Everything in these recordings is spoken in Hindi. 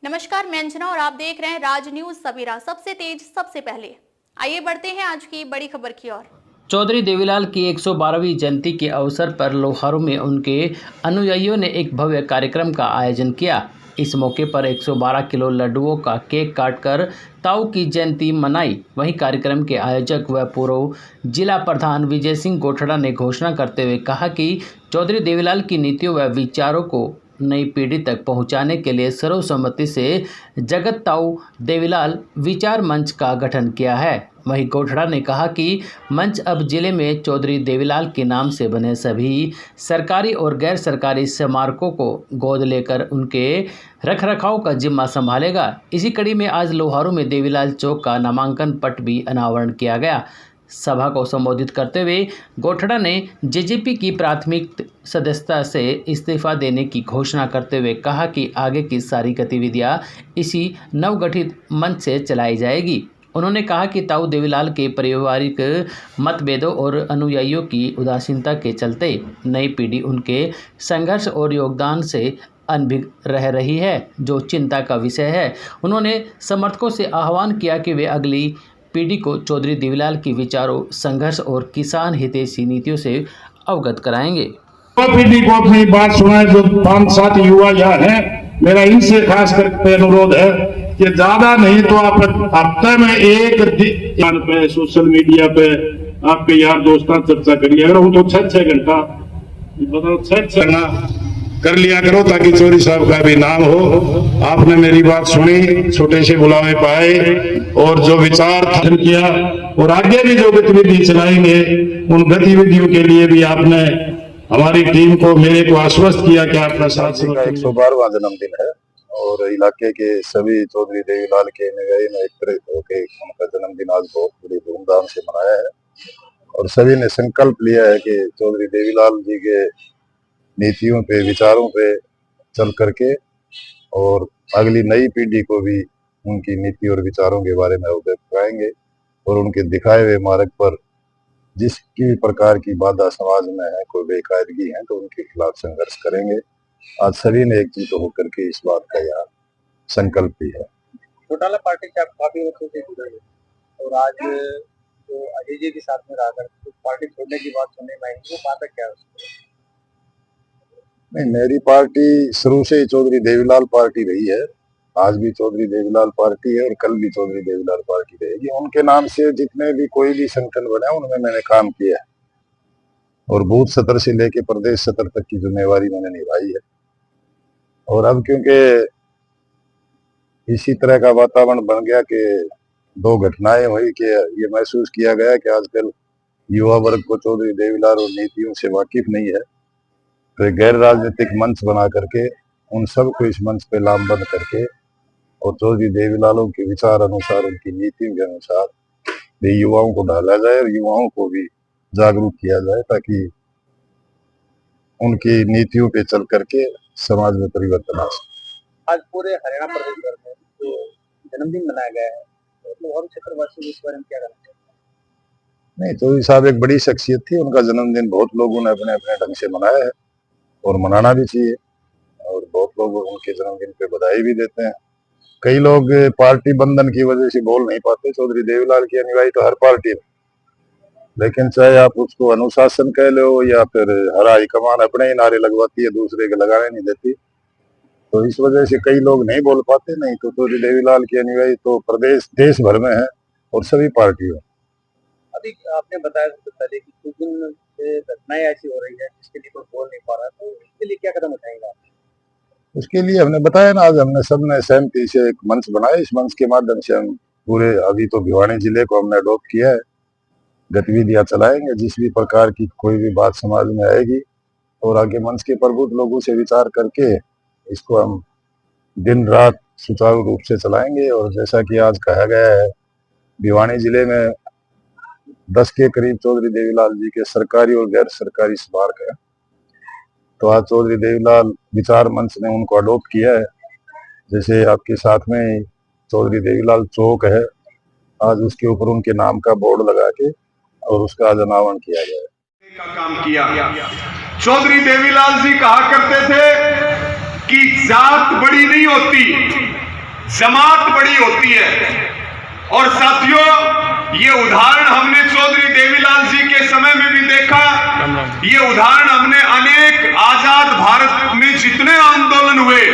नमस्कार, मैं अंजना और आप देख रहे हैं राज न्यूज सवेरा। सबसे तेज सबसे पहले आइए बढ़ते हैं आज की बड़ी खबर की ओर। चौधरी देवीलाल की 112वीं जयंती के अवसर पर लोहारू में उनके अनुयायियों ने एक भव्य कार्यक्रम का आयोजन किया। इस मौके पर 112 किलो लड्डुओं का केक काटकर ताऊ की जयंती मनाई। वहीं कार्यक्रम के आयोजक व पूर्व जिला प्रधान विजय सिंह गोठड़ा ने घोषणा करते हुए कहा कि चौधरी देवीलाल की नीतियों व विचारों को नई पीढ़ी तक पहुंचाने के लिए सर्वसम्मति से जगत ताऊ देवीलाल विचार मंच का गठन किया है। वहीं गोठड़ा ने कहा कि मंच अब जिले में चौधरी देवीलाल के नाम से बने सभी सरकारी और गैर सरकारी स्मारकों को गोद लेकर उनके रखरखाव का जिम्मा संभालेगा। इसी कड़ी में आज लोहारू में देवीलाल चौक का नामांकन पट भी अनावरण किया गया। सभा को संबोधित करते हुए गोठड़ा ने जेजेपी की प्राथमिक सदस्यता से इस्तीफा देने की घोषणा करते हुए कहा कि आगे की सारी गतिविधियां इसी नवगठित मंच से चलाई जाएगी। उन्होंने कहा कि ताऊ देवीलाल के पारिवारिक मतभेदों और अनुयायियों की उदासीनता के चलते नई पीढ़ी उनके संघर्ष और योगदान से अनभिज्ञ रह रही है, जो चिंता का विषय है। उन्होंने समर्थकों से आह्वान किया कि वे अगली पीढ़ी को चौधरी देवीलाल के विचारों, संघर्ष और किसान हितैषी नीतियों से अवगत कराएंगे। पीढ़ी को अपनी बात सुनाए जो 5-7 युवा यहाँ हैं, मेरा इनसे खास करके अनुरोध है कि ज्यादा नहीं तो आप हफ्ते में एक दिन पे सोशल मीडिया पे आपके यार दोस्तों चर्चा करिए। अगर वो तो 6-6 घंटा बताओ 6 कर लिया करो ताकि चौधरी साहब का भी नाम हो। आपने मेरी बात सुनी, छोटे से बुलावे पाए और जो विचार था किया और आगे भी जो गतिविधि चलाएंगे उन गतिविधियों के लिए भी आपने हमारी टीम को मेरे को आश्वस्त किया कि आपका साथ का 112वां जन्मदिन है और इलाके के सभी चौधरी देवीलाल के अनुयायी में एक तरह होकर उनका जन्मदिन आज बहुत बड़ी धूमधाम से मनाया है और सभी ने संकल्प लिया है कि चौधरी देवीलाल जी के नीतियों पे, विचारों पे चल करके और अगली नई पीढ़ी को भी उनकी नीति और विचारों के बारे में अवगत कराएंगे और उनके दिखाए हुए मार्ग पर जिसकी प्रकार की बाधा समाज में है, कोई बेकायदगी है तो उनके खिलाफ संघर्ष करेंगे। आज सभी ने एकजुट होकर के इस बात का यहाँ संकल्प भी है। घोटाला पार्टी से आप काफी वर्षों से जुड़े हैं और आज जो अजय जी के साथ में रहकर तो पार्टी छोड़ने की बात सुनने में आई, वो बात क्या है? नहीं, मेरी पार्टी शुरू से ही चौधरी देवीलाल पार्टी रही है। आज भी चौधरी देवीलाल पार्टी है और कल भी चौधरी देवीलाल पार्टी रहेगी। उनके नाम से जितने भी कोई भी संगठन बने उनमें मैंने काम किया है और बूथ सतर से लेके प्रदेश सतर तक की जिम्मेवारी मैंने निभाई है। और अब क्योंकि इसी तरह का वातावरण बन गया कि 2 घटनाएं हुई कि ये महसूस किया गया कि आजकल युवा वर्ग को चौधरी देवीलाल और नीतियों से वाकिफ नहीं है, तो गैर राजनीतिक मंच बना करके उन सबको इस मंच पे लामबंद करके और चौधरी देवीलालों के विचार अनुसार, उनकी नीतियों के अनुसार युवाओं को ढाला जाए और युवाओं को भी जागरूक किया जाए ताकि उनकी नीतियों पे चल करके समाज में परिवर्तन आ सके। आज पूरे हरियाणा प्रदेश भर में जो जन्मदिन मनाया गया है तो हम क्षेत्रवासी इस बारे में क्या करते हैं? नहीं, चौधरी साहब एक बड़ी शख्सियत थी, उनका जन्मदिन बहुत लोगों ने अपने अपने ढंग से मनाया है और मनाना भी चाहिए और बहुत लोग उनके जन्मदिन पे बधाई भी देते हैं। कई लोग पार्टी बंधन की वजह से बोल नहीं पाते। चौधरी देवीलाल के अनुयायी तो हर पार्टी में, लेकिन चाहे आप उसको अनुशासन कह लो या फिर हर हाईकमान अपने ही नारे लगवाती है, दूसरे के लगाने नहीं देती, तो इस वजह से कई लोग नहीं बोल पाते। नहीं तो चौधरी देवीलाल के अनुयायी तो प्रदेश देश भर में है और सभी पार्टियों। अभी आपने बताया पहले कि कुछ दिन से घटनाएं ऐसी हो रही है जिसके लिए कोई बोल नहीं पा रहा, तो इसके लिए क्या कदम उठाएंगे आप? उसके लिए हमने बताया ना, आज हमने सबने सहमति से एक मंच बनाया। इस मंच के माध्यम से हम पूरे अभी तो भिवानी जिले को हमने अडॉप्ट किया है, गतिविधियां चलाएंगे। जिस भी प्रकार की कोई भी बात समाज में आएगी और आगे मंच के प्रबुद्ध लोगों से विचार करके इसको हम दिन रात सुचारू रूप से चलाएंगे। और जैसा कि आज कहा गया है, भिवानी जिले में 10 के करीब चौधरी देवीलाल जी के सरकारी और गैर सरकारी स्मारक है, तो आज चौधरी देवीलाल विचार मंच ने उनको अडॉप्ट किया है। जैसे आपके साथ में चौधरी देवीलाल चौक है, आज उसके ऊपर उनके नाम का बोर्ड लगा के और उसका आज अनावरण किया गया है। का काम किया। चौधरी देवीलाल जी कहा करते थे कि जात बड़ी नहीं होती, जमात बड़ी होती है। और साथियों, ये उदाहरण हमने चौधरी देवीलाल जी के समय में भी देखा। ये उदाहरण हमने अनेक आजाद भारत में जितने आंदोलन हुए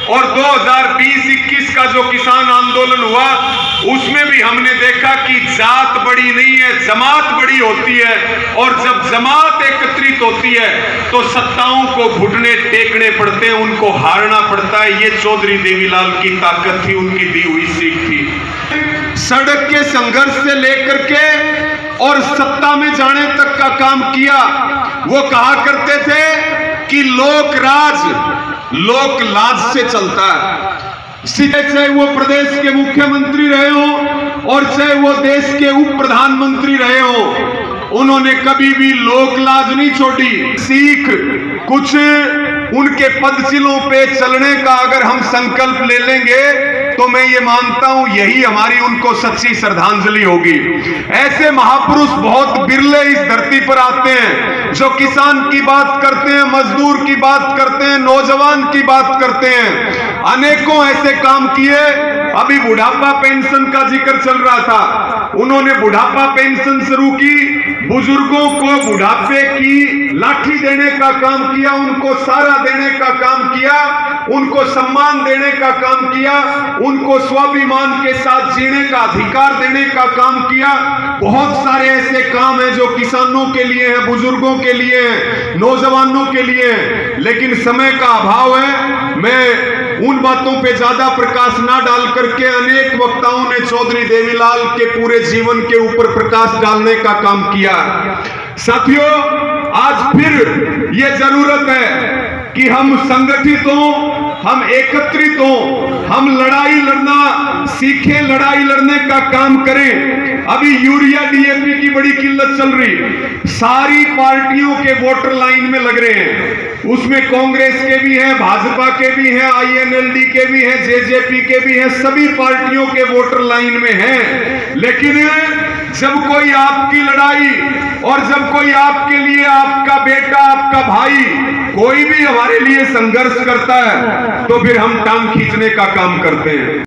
और 2020-21 का जो किसान आंदोलन हुआ उसमें भी हमने देखा कि जात बड़ी नहीं है, जमात बड़ी होती है। और जब जमात एकत्रित होती है तो सत्ताओं को घुटने टेकने पड़ते हैं, उनको हारना पड़ता है। ये चौधरी देवीलाल की ताकत थी, उनकी दी हुई सीख थी। सड़क के संघर्ष से लेकर के और सत्ता में जाने तक का काम किया। वो कहा करते थे कि लोक राज लोक लाज से चलता है। चाहे वो प्रदेश के मुख्यमंत्री रहे हो और चाहे वो देश के उप प्रधानमंत्री रहे हो, उन्होंने कभी भी लोक लाज नहीं छोड़ी। सीख कुछ उनके पदचिन्हों पे चलने का अगर हम संकल्प ले लेंगे तो मैं ये मानता हूं यही हमारी उनको सच्ची श्रद्धांजलि होगी। ऐसे महापुरुष बहुत बिरले इस धरती पर आते हैं जो किसान की बात करते हैं, मजदूर की बात करते हैं, नौजवान की बात करते हैं। अनेकों ऐसे काम किए। अभी बुढ़ापा पेंशन का जिक्र चल रहा था, उन्होंने बुढ़ापा पेंशन शुरू की, बुजुर्गों को बुढ़ापे की लाठी देने का काम किया, उनको सहारा देने का काम किया, उनको सम्मान देने का काम किया, उनको स्वाभिमान के साथ जीने का अधिकार देने का काम किया। बहुत सारे ऐसे काम हैं जो किसानों के लिए हैं, बुजुर्गों के लिए हैं, नौजवानों के लिए हैं। लेकिन समय का अभाव है, मैं उन बातों पे ज्यादा प्रकाश ना डाल करके अनेक वक्ताओं ने चौधरी देवीलाल के पूरे जीवन के ऊपर प्रकाश डालने का काम किया। साथियों, आज फिर ये जरूरत है कि हम संगठित हों, हम एकत्रित हों, हम लड़ाई लड़ना सीखें, लड़ाई लड़ने का काम करें। अभी यूरिया डीएपी की बड़ी किल्लत चल रही, सारी पार्टियों के वोटर लाइन में लग रहे हैं। उसमें कांग्रेस के भी हैं, भाजपा के भी हैं, आईएनएलडी के भी हैं, जेजेपी के भी हैं, सभी पार्टियों के वोटर लाइन में हैं। लेकिन जब कोई आपकी लड़ाई और जब कोई आपके लिए, आपका बेटा, आपका भाई, कोई भी हमारे लिए संघर्ष करता है तो फिर हम टांग खींचने का काम करते हैं।